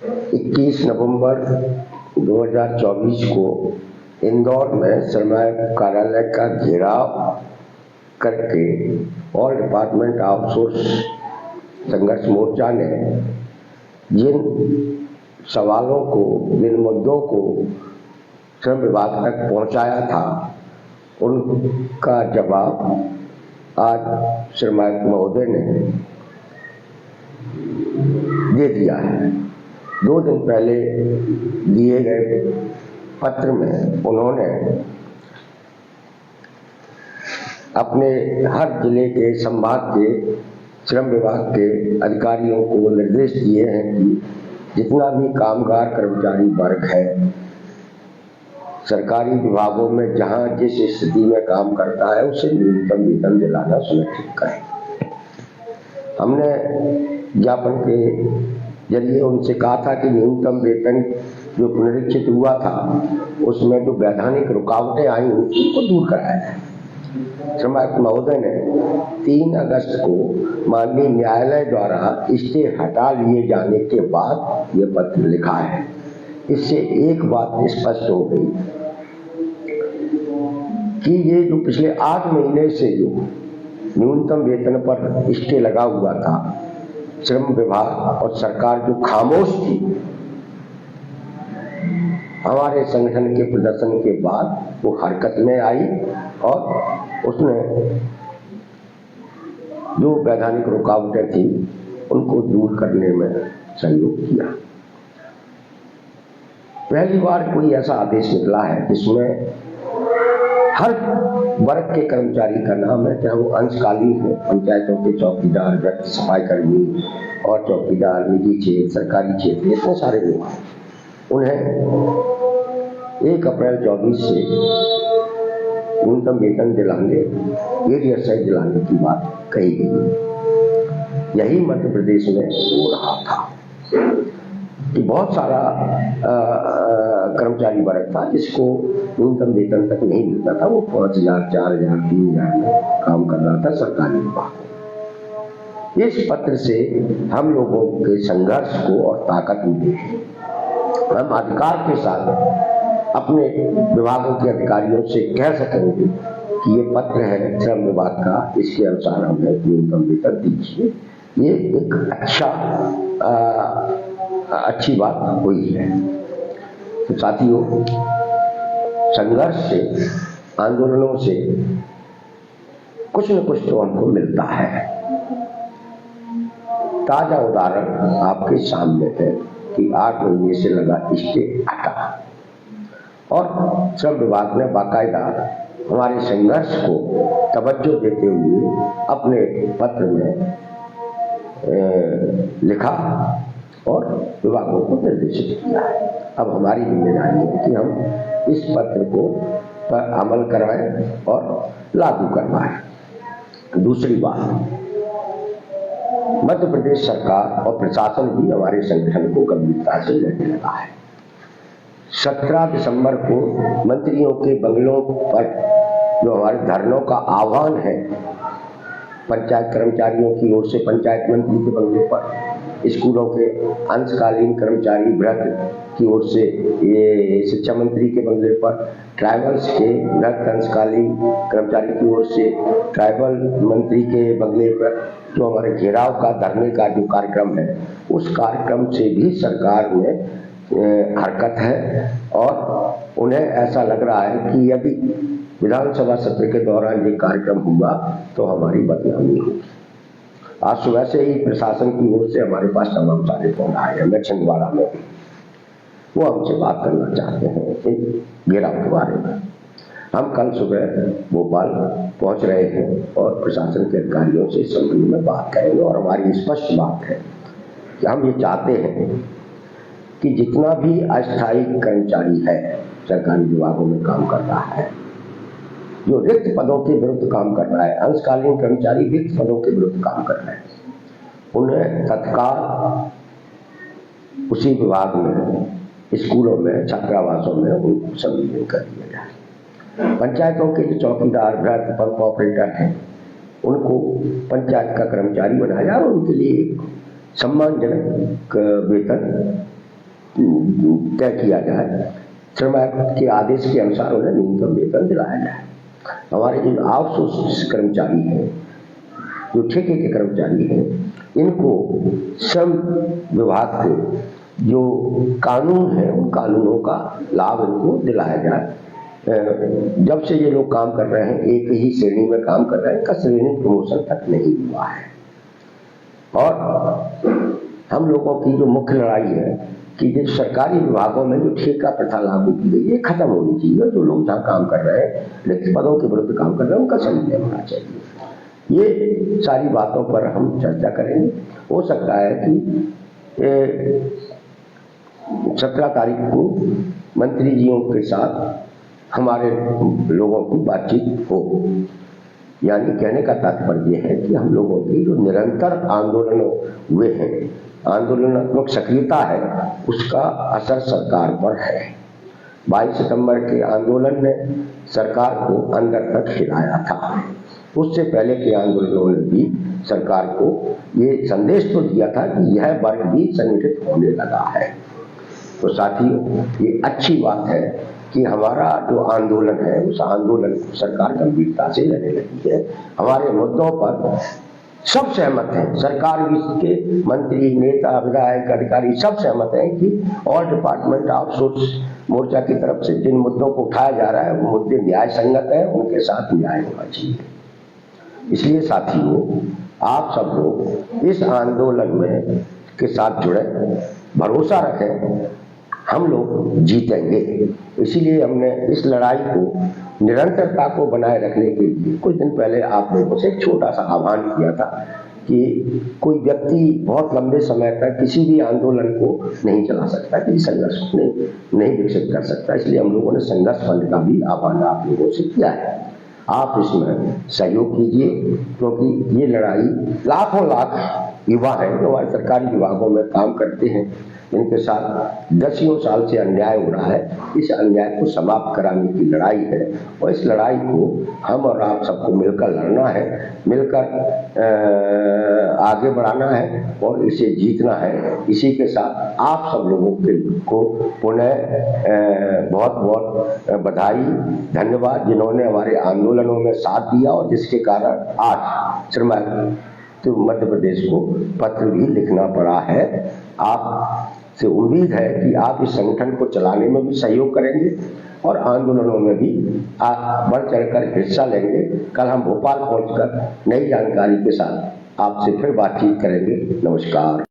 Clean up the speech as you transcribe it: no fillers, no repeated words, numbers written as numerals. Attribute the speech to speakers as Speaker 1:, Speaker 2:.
Speaker 1: 21 नवंबर 2024 को इंदौर में श्रम कार्यालय का घेराव करके ऑल डिपार्टमेंट आउटसोर्स संघर्ष मोर्चा ने जिन सवालों को, जिन मुद्दों को श्रम विभाग तक पहुंचाया था, उनका जवाब आज श्रमायुक्त महोदय ने दे दिया है। 2 दिन पहले दिए गए पत्र में उन्होंने अपने हर जिले के संभाग के श्रम विभाग के अधिकारियों को निर्देश दिए हैं कि जितना भी कामगार कर्मचारी वर्ग है सरकारी विभागों में जहां जिस स्थिति में काम करता है उसे न्यूनतम वेतन दिलाना सुनिश्चित करें। हमने ज्ञापन के जरिए उनसे कहा था कि न्यूनतम वेतन जो पुनरीक्षित हुआ था उसमें जो वैधानिक रुकावटें आई उनको दूर कराया जाए। श्रमायुक्त महोदय ने 3 अगस्त को माननीय न्यायालय द्वारा स्टे हटा लिए जाने के बाद यह पत्र लिखा है। इससे एक बात स्पष्ट हो गई कि ये जो पिछले 8 महीने से जो न्यूनतम वेतन पर स्टे लगा हुआ था, श्रम विभाग और सरकार जो खामोश थी, हमारे संगठन के प्रदर्शन के बाद वो हरकत में आई और उसने जो वैधानिक रुकावटें थी उनको दूर करने में सहयोग किया। पहली बार कोई ऐसा आदेश निकला है जिसमें हर वर्ग के कर्मचारी का नाम है, चाहे वो अंशकालीन हो, पंचायतों के चौकीदार, व्यक्ति सफाई कर्मी और चौकीदार, निजी क्षेत्र, सरकारी क्षेत्र, इतने सारे लोग, उन्हें 1 अप्रैल 24 से न्यूनतम वेतन दिलाने, एरियर दिलाने की बात कही गई। यही मध्य प्रदेश में हो रहा था कि बहुत सारा कर्मचारी वर्ग था जिसको न्यूनतम वेतन तक नहीं मिलता था। वो 5,000, 4,000, 3,000 काम कर रहा था सरकारी विभाग। इस पत्र से हम लोगों के संघर्ष को और ताकत मिली। हम अधिकार के साथ अपने विभागों के अधिकारियों से कह सकेंगे कि ये पत्र है श्रम विभाग का, इसके अनुसार हमें न्यूनतम वेतन दीजिए। ये एक अच्छी बात हुई है। तो साथियों, संघर्ष से, आंदोलनों से कुछ न कुछ तो हमको मिलता है। ताजा उदाहरण आपके सामने है कि 8 महीने से लगा स्टे हटा और श्रम विभाग ने बाकायदा हमारे संघर्ष को तवज्जो देते हुए अपने पत्र में लिखा और विभागों को निर्देशित किया है। अब हमारी जिम्मेदारी है कि हम इस पत्र को पर अमल करवाएं और लागू करवाएं। दूसरी बात, मध्य प्रदेश सरकार और प्रशासन भी हमारे संगठन को गंभीरता से लेने लगा है। 17 दिसंबर को मंत्रियों के बंगलों पर जो हमारे धरनों का आह्वान है, पंचायत कर्मचारियों की ओर से पंचायत मंत्री के बंगले पर, स्कूलों के अंशकालीन कर्मचारी वृत्त की ओर से ये शिक्षा मंत्री के बंगले पर, ट्राइबल्स के वृत्त अंशकालीन कर्मचारी की ओर से ट्राइबल मंत्री के बंगले पर जो हमारे घेराव का, धरने का जो कार्यक्रम है, उस कार्यक्रम से भी सरकार में हरकत है और उन्हें ऐसा लग रहा है कि यदि विधानसभा सत्र के दौरान ये कार्यक्रम हुआ तो हमारी बदनामी होगी। आज सुबह से ही प्रशासन की ओर से हमारे पास तमाम सारे फोन आए हैं, मैं छिंदवाड़ा में, वो हमसे बात करना चाहते हैं घेराव के बारे में। हम कल सुबह भोपाल पहुंच रहे हैं और प्रशासन के अधिकारियों से इस संबंध में बात करेंगे और हमारी स्पष्ट बात है कि हम ये चाहते हैं कि जितना भी अस्थायी कर्मचारी है सरकारी विभागों में काम कर रहा है, जो रिक्त पदों के विरुद्ध काम कर रहा है, अंशकालीन कर्मचारी रिक्त पदों के विरुद्ध काम कर रहे हैं, उन्हें तत्काल उसी विभाग में, स्कूलों में, छात्रावासों में उनको संविलियन कर दिया जाए। पंचायतों के जो चौकीदार, वृत्त, पंप ऑपरेटर हैं, उनको पंचायत का कर्मचारी बनाया और उनके लिए एक सम्मानजनक वेतन तय किया जाए, श्रम आयोग के आदेश के अनुसार उन्हें न्यूनतम वेतन दिलाया जाए। हमारे जो आउटसोर्स कर्मचारी हैं, जो ठेके के कर्मचारी हैं, इनको श्रम विभाग के जो कानून है उन कानूनों का लाभ इनको दिलाया जाए। जब से ये लोग काम कर रहे हैं, एक ही श्रेणी में काम कर रहे हैं, इनका श्रेणी प्रमोशन तक नहीं हुआ है। और हम लोगों की जो मुख्य लड़ाई है कि जो सरकारी विभागों में जो ठेका प्रथा लागू की गई है खत्म होनी चाहिए। जो लोग जहाँ काम कर रहे हैं, रिक्त पदों के विरुद्ध काम कर रहे हैं, उनका संज्ञान होना चाहिए। ये सारी बातों पर हम चर्चा करेंगे। हो सकता है कि 17 तारीख को मंत्री जियों के साथ हमारे लोगों की बातचीत हो। यानी कहने का तात्पर्य है कि हम लोगों की जो निरंतर आंदोलन हुए हैं, आंदोलनात्मक सक्रियता है, उसका असर सरकार पर है। 22 सितंबर के आंदोलन ने सरकार को अंदर तक हिलाया था। उससे पहले के आंदोलनों ने भी सरकार को ये संदेश तो दिया था कि यह वर्ग भी संगठित होने लगा है। तो साथियों, ये अच्छी बात है कि हमारा जो आंदोलन है उस आंदोलन को सरकार गंभीरता से लेने लगी है। हमारे मुद्दों पर सब सहमत हैं, सरकार भी के मंत्री, नेता, विधायक, अधिकारी सब सहमत हैं कि ऑल डिपार्टमेंट आउटसोर्स मोर्चा की तरफ से जिन मुद्दों को उठाया जा रहा है वो मुद्दे न्याय संगत है, उनके साथ न्याय होना चाहिए। इसलिए साथियों, आप सब लोग इस आंदोलन में के साथ जुड़े, भरोसा रखें, हम लोग जीतेंगे। इसीलिए हमने इस लड़ाई को निरंतरता को बनाए रखने के लिए कुछ दिन पहले आप लोगों से एक छोटा सा आह्वान किया था कि कोई व्यक्ति बहुत लंबे समय तक किसी भी आंदोलन को नहीं चला सकता, किसी संघर्ष नहीं विकसित कर सकता। इसलिए हम लोगों ने संघर्ष फंड का भी आह्वान आप लोगों से किया है। आप इसमें सहयोग कीजिए, क्योंकि ये लड़ाई लाखों लाख युवा हैं जो हमारे सरकारी विभागों में काम करते हैं, इनके साथ दसियों साल से अन्याय हो रहा है। इस अन्याय को समाप्त कराने की लड़ाई है और इस लड़ाई को हम और आप सबको मिलकर लड़ना है, मिलकर आगे बढ़ाना है और इसे जीतना है। इसी के साथ आप सब लोगों को पुनः बहुत बहुत बधाई, धन्यवाद, जिन्होंने हमारे आंदोलनों में साथ दिया और जिसके कारण आज श्रम आयोग तो मध्य प्रदेश को पत्र भी लिखना पड़ा है। आप से उम्मीद है कि आप इस संगठन को चलाने में भी सहयोग करेंगे और आंदोलनों में भी बढ़ चढ़कर हिस्सा लेंगे। कल हम भोपाल पहुंचकर नई जानकारी के साथ आपसे फिर बातचीत करेंगे। नमस्कार।